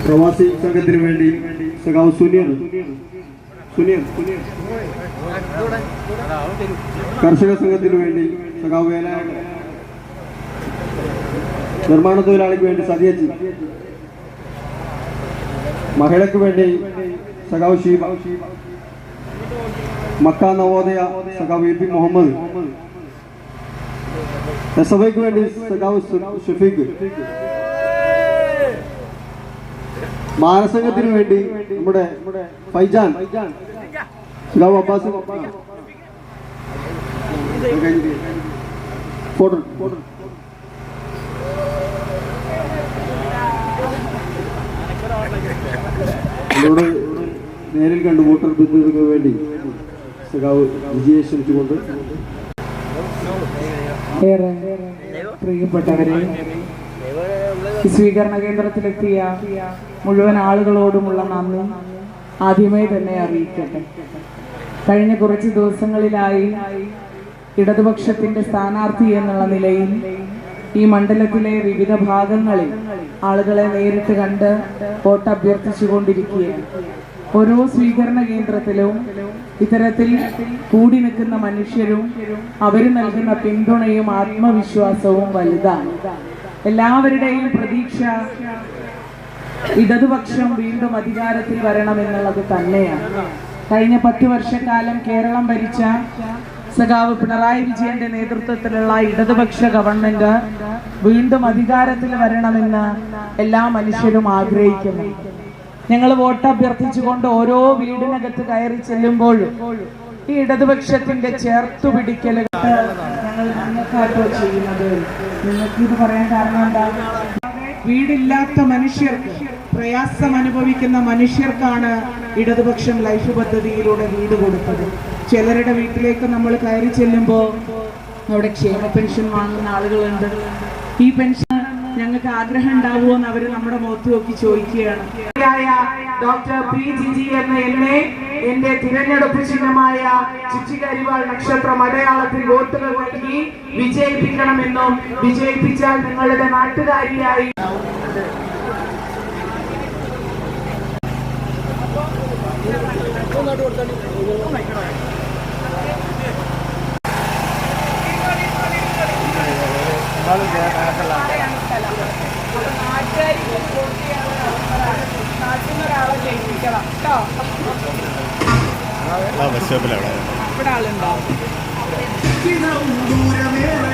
പ്രവാസി സംഘത്തിന് വേണ്ടി സഖാവ് സുനിയർ, കർഷക സംഘത്തിന് വേണ്ടി സഖാവ് വേലായുധൻ, നിർമ്മാണ തൊഴിലാളിക്ക് വേണ്ടി സതിയച്ചി, മഹിളയ്ക്ക് വേണ്ടി സഖാവ് ഷീബ, മക്ക നവോദയ സഖാവ് എ പി മുഹമ്മദ്, എസ്എഫ്ഐക്ക് വേണ്ടി സഖാവ് ഷഫീഖ്, മാനസംഘത്തിന് വേണ്ടി നമ്മുടെ ഫൈജാൻ, സഖാവ് അബ്ബാസ്, ഇതിലൂടെ നേരിൽ കണ്ട് വോട്ടർ ബന്ധുക്കൾക്ക് വേണ്ടി സഖാവ് വിജയെ ക്ഷണിച്ചുകൊണ്ട്. ഏറെ പ്രിയപ്പെട്ടവരെ, സ്വീകരണ കേന്ദ്രത്തിലെത്തിയ മുഴുവൻ ആളുകളോടുമുള്ള നന്ദി ആദ്യമേ തന്നെ അറിയിക്കട്ടെ. കഴിഞ്ഞ കുറച്ച് ദിവസങ്ങളിലായി ഇടതുപക്ഷത്തിന്റെ സ്ഥാനാർത്ഥി എന്നുള്ള നിലയിൽ ഈ മണ്ഡലത്തിലെ വിവിധ ഭാഗങ്ങളിൽ ആളുകളെ നേരിട്ട് കണ്ട് വോട്ട് അഭ്യർത്ഥിച്ചുകൊണ്ടിരിക്കുകയാണ്. ഓരോ സ്വീകരണ കേന്ദ്രത്തിലും ഇത്തരത്തിൽ കൂടി നിൽക്കുന്ന മനുഷ്യരും അവർ നൽകുന്ന പിന്തുണയും ആത്മവിശ്വാസവും വലുതാണ്. എല്ലാവരുടെയും പ്രതീക്ഷ ഇടതുപക്ഷം വീണ്ടും അധികാരത്തിൽ വരണമെന്നുള്ളത് തന്നെയാണ്. കഴിഞ്ഞ 10 വർഷക്കാലം കേരളം ഭരിച്ച സഖാവ് പിണറായി വിജയന്റെ നേതൃത്വത്തിലുള്ള ഇടതുപക്ഷ ഗവൺമെന്റ് വീണ്ടും അധികാരത്തിൽ വരണമെന്ന് എല്ലാ മനുഷ്യരും ആഗ്രഹിക്കുന്നു. ഞങ്ങൾ വോട്ട് അഭ്യർത്ഥിച്ചുകൊണ്ട് ഓരോ വീടിനകത്ത് കയറി ചെല്ലുമ്പോഴും ഈ ഇടതുപക്ഷത്തിന്റെ ചേർത്തുപിടിക്കലുകൾ ഞങ്ങൾ നിങ്ങൾക്കാട്ടോ ചെയ്യുന്നത്. നിങ്ങൾക്ക് ഇത് പറയാൻ കാരണം എന്താ? വീടില്ലാത്ത മനുഷ്യർക്ക്, പ്രയാസം അനുഭവിക്കുന്ന മനുഷ്യർക്കാണ് ഇടതുപക്ഷം ലൈഫ് പദ്ധതിയിലൂടെ വീട് കൊടുത്തത്. ചിലരുടെ വീട്ടിലേക്ക് നമ്മൾ കയറി ചെല്ലുമ്പോൾ അവിടെ ക്ഷേമ പെൻഷൻ വാങ്ങുന്ന ആളുകളുണ്ട്. ഈ പെൻഷൻ ഞങ്ങൾക്ക് ആഗ്രഹം ഉണ്ടാവുമോ എന്ന് അവർ നമ്മുടെ മുഖത്ത് നോക്കി ചോദിക്കുകയാണ്. ഡോക്ടർ പി ജിജി എന്ന എന്നെ എന്റെ തിരഞ്ഞെടുപ്പ് ചിഹ്നമായ ചുറ്റിക്കരിവാൾ നക്ഷത്രം അടയാളത്തിൽ വോട്ടുകൾ നൽകി വിജയിപ്പിക്കണമെന്നും വിജയിപ്പിച്ചാൽ നിങ്ങളുടെ നാട്ടുകാരിയായി ദൂരമേറെ